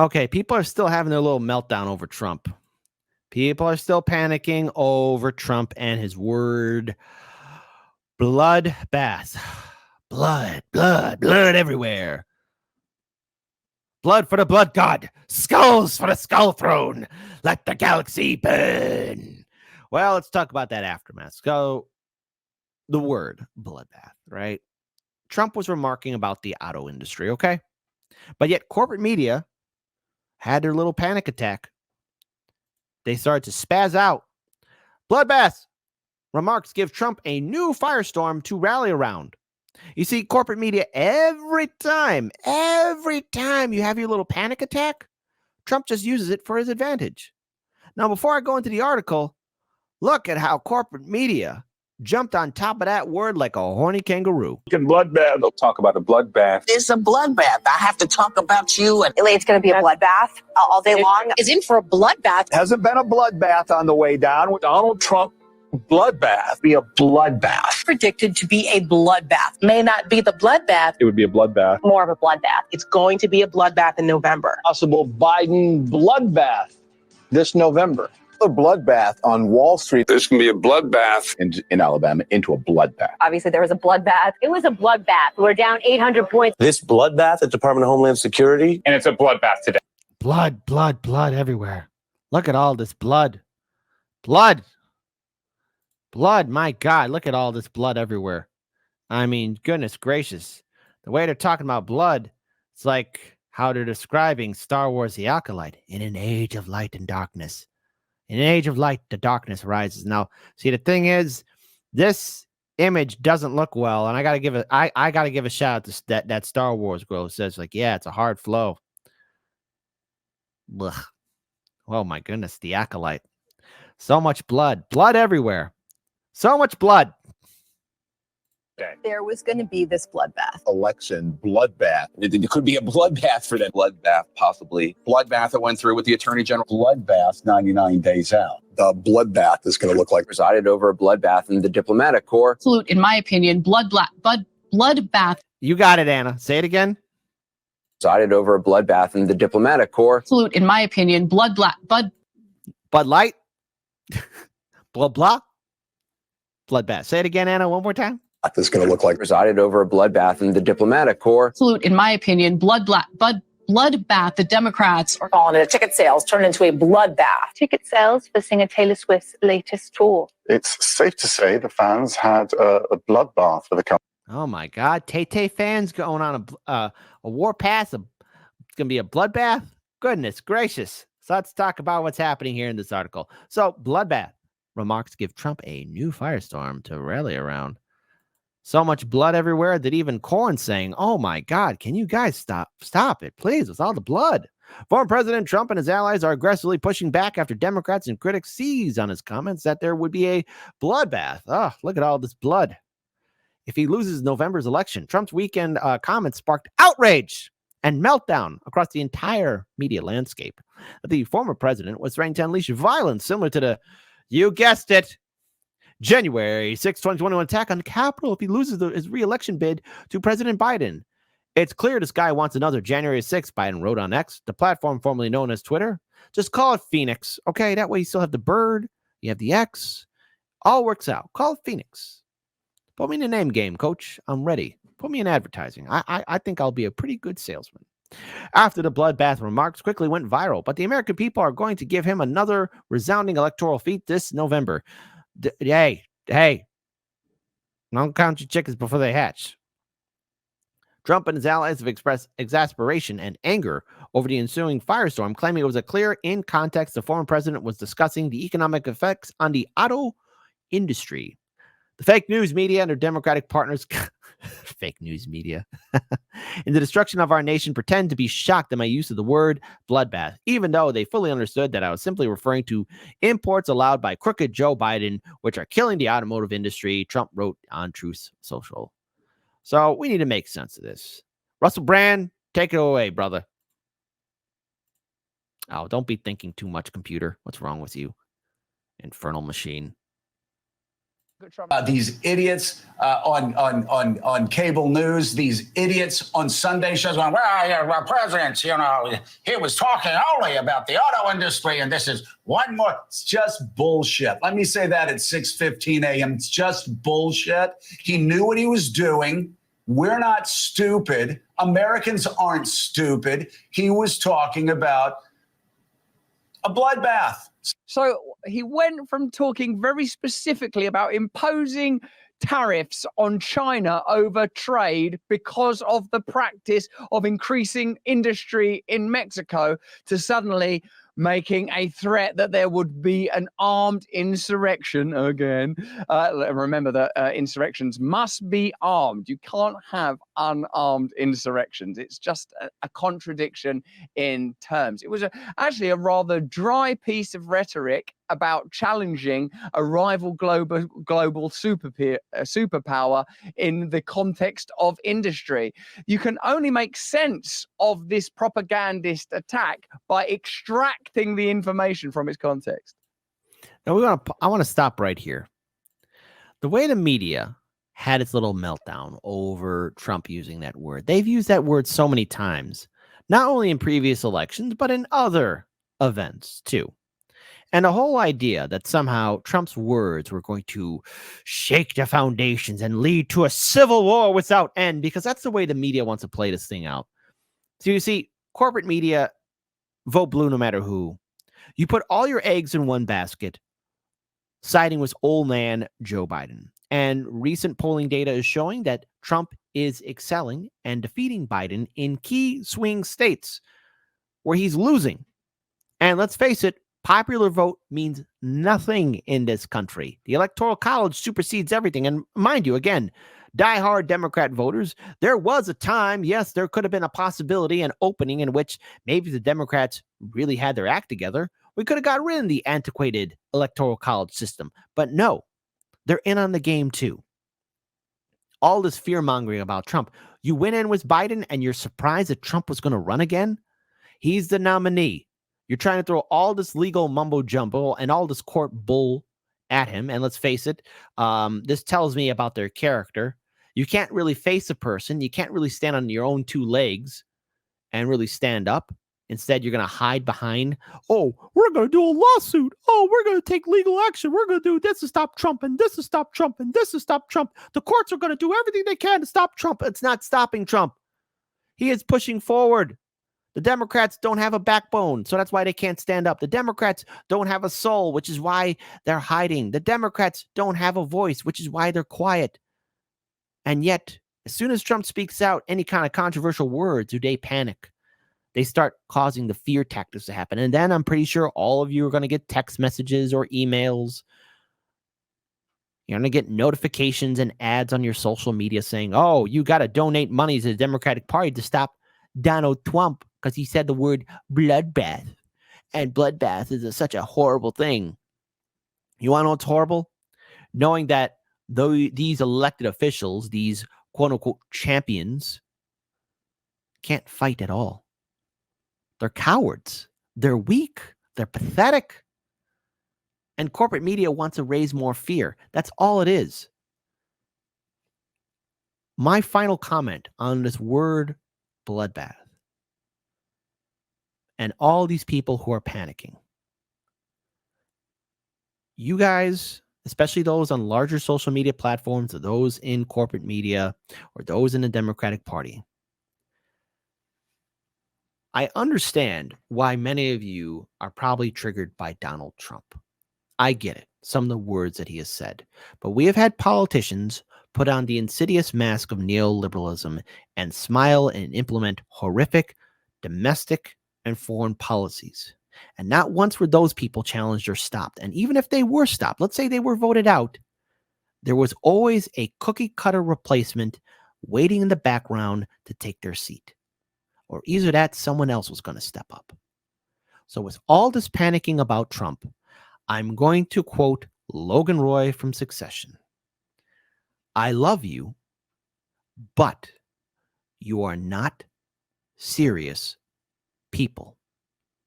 Okay, people are still having their little meltdown over Trump. People are still panicking over Trump and his word bloodbath. Blood everywhere. Blood for the blood god. Skulls for the skull throne. Let the galaxy burn. Well, let's talk about that aftermath. So, the word bloodbath, right? Trump was remarking about the auto industry, okay? But yet corporate media had their little panic attack. They started to spaz out. Bloodbath remarks give Trump a new firestorm to rally around. You see, corporate media, every time you have your little panic attack, Trump just uses it for his advantage. Now, before I go into the article, look at how corporate media jumped on top of that word like a horny kangaroo. Bloodbath. They'll talk about a bloodbath. It's a bloodbath. I have to talk about you. And It's going to be a bloodbath all day long. Is in for a bloodbath. Hasn't been a bloodbath on the way down. Donald Trump, bloodbath. be a bloodbath. Predicted to be a bloodbath. May not be the bloodbath. It would be a bloodbath. More of a bloodbath. It's going to be a bloodbath in November. Possible Biden bloodbath this November. A bloodbath on Wall Street. There's going to be a bloodbath In Alabama into a bloodbath. Obviously, there was a bloodbath. It was a bloodbath. We're down 800 points. This bloodbath at Department of Homeland Security. and it's a bloodbath today. Blood everywhere. Look at all this blood. Blood, my God, look at all this blood everywhere. I mean, goodness gracious. The way they're talking about blood, it's like how they're describing Star Wars The Acolyte in an age of light and darkness. In an age of light, the darkness rises. Now, see, the thing is, this image doesn't look well, and I gotta give a shout out to that Star Wars girl who says, like, yeah, it's a hard flow. Ugh. Oh my goodness, The Acolyte. So much blood. Blood everywhere. So much blood. There was going to be this bloodbath. Election bloodbath. It could be a bloodbath for them. Bloodbath, possibly. Bloodbath that went through with the Attorney General. Bloodbath 99 days out. The bloodbath is going to look like Presided over a bloodbath in the diplomatic corps. Absolute, in my opinion, bloodbath. You got it, Anna. Say it again. Presided over a bloodbath in the diplomatic corps. Absolute, in my opinion, Bud Light. Blah. Bloodbath. Say it again, Anna, one more time. is going to look like. Presided over a bloodbath in the diplomatic corps. Absolute, in my opinion, bloodbath. The Democrats are Calling it ticket sales turned into a bloodbath. Ticket sales for singer Taylor Swift's latest tour. It's safe to say the fans had a bloodbath for the company. Oh my God. Tay fans going on a warpath. It's going to be a bloodbath. Goodness gracious. So let's talk about what's happening here in this article. So, bloodbath remarks give Trump a new firestorm to rally around. So much blood everywhere that even Cohen's saying, oh my God, can you guys stop it, please, with all the blood. Former President Trump and his allies are aggressively pushing back after Democrats and critics seized on his comments that there would be a bloodbath. Oh, look at all this blood. If he loses November's election, Trump's weekend comments sparked outrage and meltdown across the entire media landscape. The former president was threatening to unleash violence similar to the, you guessed it, January 6, 2021 attack on the Capitol if he loses his re-election bid to President Biden. It's clear this guy wants another January 6th, Biden wrote on X, the platform formerly known as Twitter. Just call it Phoenix, okay? That way you still have the bird, you have the X. All works out. Call it Phoenix. Put me in the name game, coach. I'm ready. Put me in advertising. I think I'll be a pretty good salesman. After the bloodbath remarks quickly went viral, but the American people are going to give him another resounding electoral feat this November. Hey, don't count your chickens before they hatch. Trump and his allies have expressed exasperation and anger over the ensuing firestorm, claiming it was a clear in context the former president was discussing the economic effects on the auto industry. The fake news media and their Democratic partners, fake news media, in the destruction of our nation pretend to be shocked at my use of the word bloodbath, even though they fully understood that I was simply referring to imports allowed by crooked Joe Biden, which are killing the automotive industry, Trump wrote on Truth Social. So we need to make sense of this. Russell Brand, take it away, brother. Oh, don't be thinking too much, computer. What's wrong with you? Infernal machine. These idiots on cable news, these idiots on Sunday shows going, well, presidents, he was talking only about the auto industry, and this is one more. It's just bullshit. Let me say that at 6:15 a.m. It's just bullshit. He knew what he was doing. We're not stupid. Americans aren't stupid. He was talking about a bloodbath. So he went from talking very specifically about imposing tariffs on China over trade because of the practice of increasing industry in Mexico to suddenly making a threat that there would be an armed insurrection again. Remember that insurrections must be armed. You can't have unarmed insurrections. It's just a contradiction in terms. It was actually a rather dry piece of rhetoric about challenging a rival global superpower in the context of industry. You can only make sense of this propagandist attack by extracting the information from its context. Now I want to stop right here. The way the media had its little meltdown over Trump using that word. They've used that word so many times, not only in previous elections, but in other events too. And the whole idea that somehow Trump's words were going to shake the foundations and lead to a civil war without end, because that's the way the media wants to play this thing out. So you see, corporate media vote blue no matter who. You put all your eggs in one basket, siding with old man Joe Biden. And recent polling data is showing that Trump is excelling and defeating Biden in key swing states where he's losing. And let's face it, popular vote means nothing in this country. The Electoral College supersedes everything. And mind you, again, diehard Democrat voters, there was a time, yes, there could have been a possibility, an opening in which maybe the Democrats really had their act together. We could have got rid of the antiquated Electoral College system. But no, they're in on the game too. All this fear-mongering about Trump. You went in with Biden and you're surprised that Trump was going to run again? He's the nominee. You're trying to throw all this legal mumbo jumbo and all this court bull at him. And let's face it, this tells me about their character. You can't really face a person. You can't really stand on your own two legs and really stand up. Instead, you're going to hide behind, oh, we're going to do a lawsuit. Oh, we're going to take legal action. We're going to do this to stop Trump, and this to stop Trump, and this to stop Trump. The courts are going to do everything they can to stop Trump. It's not stopping Trump. He is pushing forward. The Democrats don't have a backbone, so that's why they can't stand up. The Democrats don't have a soul, which is why they're hiding. The Democrats don't have a voice, which is why they're quiet. And yet, as soon as Trump speaks out any kind of controversial words, do they panic? They start causing the fear tactics to happen. And then I'm pretty sure all of you are going to get text messages or emails. You're going to get notifications and ads on your social media saying, oh, you got to donate money to the Democratic Party to stop Donald Trump because he said the word bloodbath. And bloodbath is such a horrible thing. You want to know what's horrible? Knowing that though these elected officials, these quote-unquote champions, can't fight at all. They're cowards. They're weak. They're pathetic. And corporate media wants to raise more fear. That's all it is. My final comment on this word bloodbath and all these people who are panicking. You guys, especially those on larger social media platforms or those in corporate media or those in the Democratic Party, I understand why many of you are probably triggered by Donald Trump. I get it, some of the words that he has said. But we have had politicians put on the insidious mask of neoliberalism and smile and implement horrific domestic and foreign policies. And not once were those people challenged or stopped. And even if they were stopped, let's say they were voted out, there was always a cookie-cutter replacement waiting in the background to take their seat. Or either that, someone else was going to step up. So with all this panicking about Trump, I'm going to quote Logan Roy from Succession. I love you, but you are not serious people.